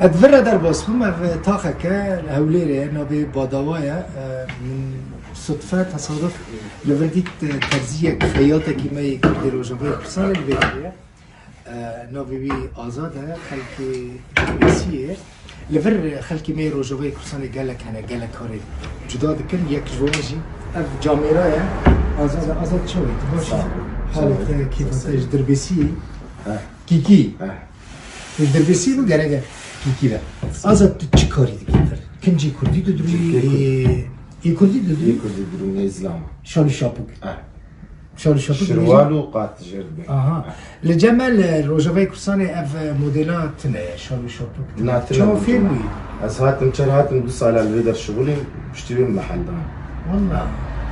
ادفر در باسم و تاخك هوليري نبي بادوايا من صدفة تصادف لورديت ترزية خياطة كما يكون روجوي كرسان الفيديو نبي بي آزاده خلقي بيسيه لفر خلقي مي روجوي كرسان قالك أنا قالك هاري جدا ذكر يك جواجي اف جاميرا آزاد شوي تباشي حالة كيف تاج دربيسي كيكي دربيسي لو قالك كيكي آزاد تشكاري دكتور كنجي كردي تدري كردي من إسلام شالو شابوك شالو شابوك شروالو قات جربي لجمال روجوي كرساني اف موديلات شالو شابوك ناتري شو فيلمي هاتم شرهاتم بس على الفيدر شغلي بشتري من محل ده والله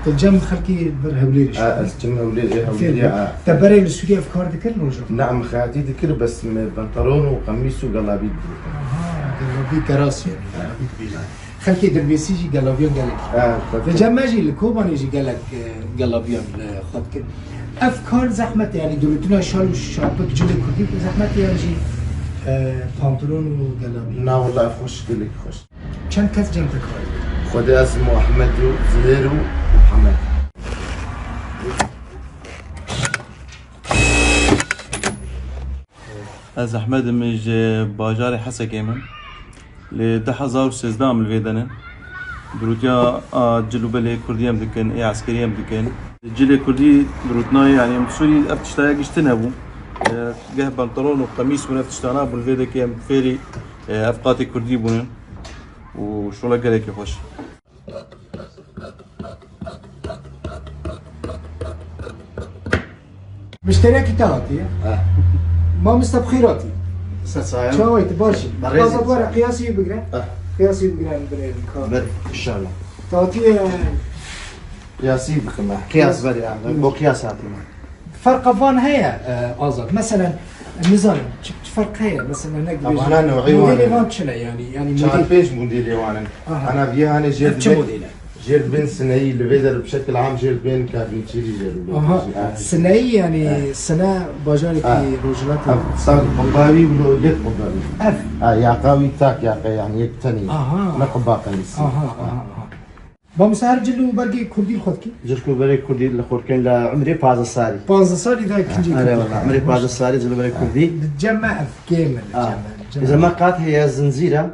الجم خلكي برهوليري الجم هوليري تبري السوري افكار ذكر روجو نعم خياتي ذكر بس بنطلون وقميص وقلابي قلابي كراسي يعني خلكي دربيسي جي قلابيون قالك الجم ماجي الكوبان يجي قالك قلابيون خدك افكار زحمه يعني دولتنا شالو شابك جلي كردي زحمه يعني جي پانتلون وقلابي لا والله خوش قلك خوش كم كاس جنب تكاي خدي اسمه احمد وزهير ومحمد از احمد مج باجار حسكي من ل 2013 من الفيدنا دروتيا جلوبلي كرديام دكن اي عسكريام دكن جلي كردي دروتنا يعني مسوري ابتشتاق اشتنبو جه بنطلون وقميص من ابتشتانا بالفيدا كيام فيري افقاتي كردي بون وشو لا قالك يا خوش مشتريك تاعتي ما مستبخيراتي سايم شو هاي تبارشي بريزي. هذا ورا قياسي بقرا قياسي بقرا بالكار بري ان شاء الله تعطي يا سيدي كما قياس بري يعني مو قياس هاتنا فرق فان هي ازاد مثلا النظام فرق هي مثلا هناك طبعاً أنا نوعي موديل وانا. فان شنو يعني شغال موديل فيش مديري وانا انا بيها انا شو موديل جير بين سني الفيدر بشكل عام جير بين كافيتشيري جير بين سنة يعني سنة باجاري في روجلات صار قبابي ولو يك قبابي اف يا قوي تاك يا يعني يك تاني نقبا قنيسي بمسهر جلو برقي كردي الخدكي جركو بري كردي لخوركين لعمري 15 سالي 15 سال اذا كنجي انا والله عمري 15 سالي جلو بري كردي تجمع في كامل اذا ما قات هي زنزيره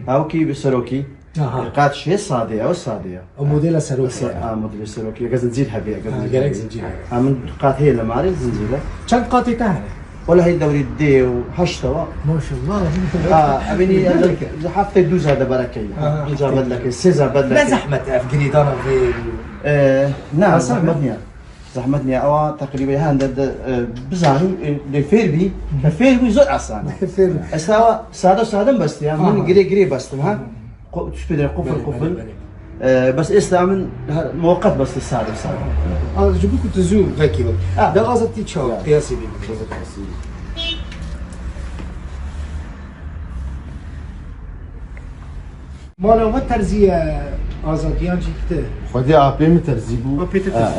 او كي بسروكي اها قات شيء صاديه او صاديه او موديل سروسي موديل سروكي قصد زنزير حبي قالك زنجير من قات هي لماري زنزيره كم قاطي تهنا ولا هي الدوري الدي وحشتوا ما شاء الله ابني حتى يدوز هذا بركه جاب لك سيزا بدلك لا زحمة في قريدانا في نعم زحمتني او تقريبا هند بزانو الفيربي الفيربي زود عصانا فين استوى ساده بس يعني من قري بس ها تشبه قفل بس استعمل مؤقت بس الساده جبوك تزوم غاكي ده غازة تيتشاو قياسي بي مالا و ترزية آزاديان جيكته خدي ابي مترزيبو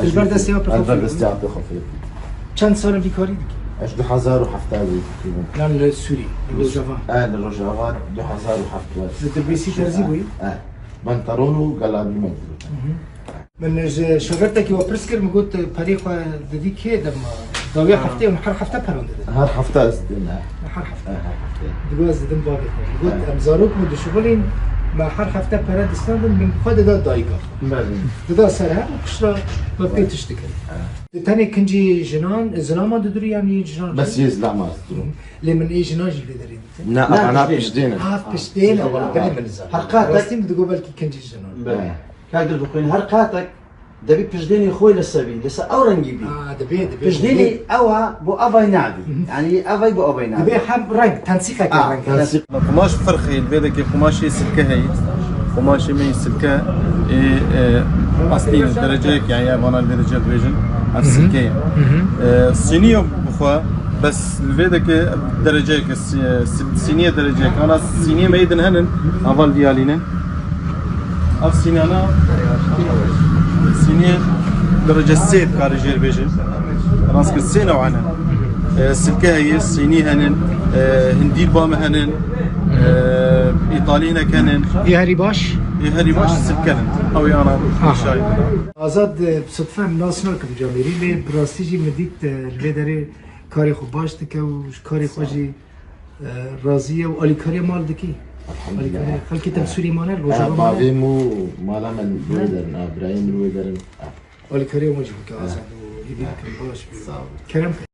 البردستي البردستي ابي خفيف چند سال في كاري ديكي؟ 2007 لا السوري الجافا الرجاوات 2007 الدبيسي ترزيبوي بنطلون وقلابي من شغلتك وبرسكر مقول بريخ ددي كي دم داوي حفتي ونحر حفته برون هر حفته استنا نحر حفته دواز دم بابي قلت امزاروك مد شغلين ما حر حفته برد استند من خود دا دايقه دا سرها وقشره ما بقيتش تكل تاني كنجي جنان زناما ددري يعني جنان بس يزلع ما لمن اي جنان جي بدري لا انا بجدينا بشتين بلي من زار حرقاتك راستين بدو بالك كنجي جنان كاقدر بقول هرقاتك دبي بجديني خوي للسبيل لسه اورنجي بي دبي بجديني اوها بو اباي نعبي يعني اباي بو اباي نعبي دبي حب رانك تنسيقك رانك قماش فرخي البيضة كي قماشي سلكة هي قماشي مي سلكة أصلي درجة يعني أنا الدرجة فيجن السلكة الصينية بخوا بس الفيدا كي درجة الصينية درجة أنا الصينية ما يدن هنن أفضل ديالينا الصينية أنا الصينية درجة سيد كارجير فيجن راسك الصينة وعنها السلكة هي الصينية هنن هندير بام هنن إيطاليين كانن یاری باش هري باش سكنن أو أنا شايف آزاد بصدفه ناس نکم جامیری لی براستی جی مدید لی داره کاری خوب باش دکه و کاری خوشی راضیه و آلی کاری مال دکی آلی کاری خلکی تم سلیمانه روزا مال ماویمو مالا من رویدرن ابراهیم رویدرن آلی کاری موجود که آزاد و ایدی کم باش کرم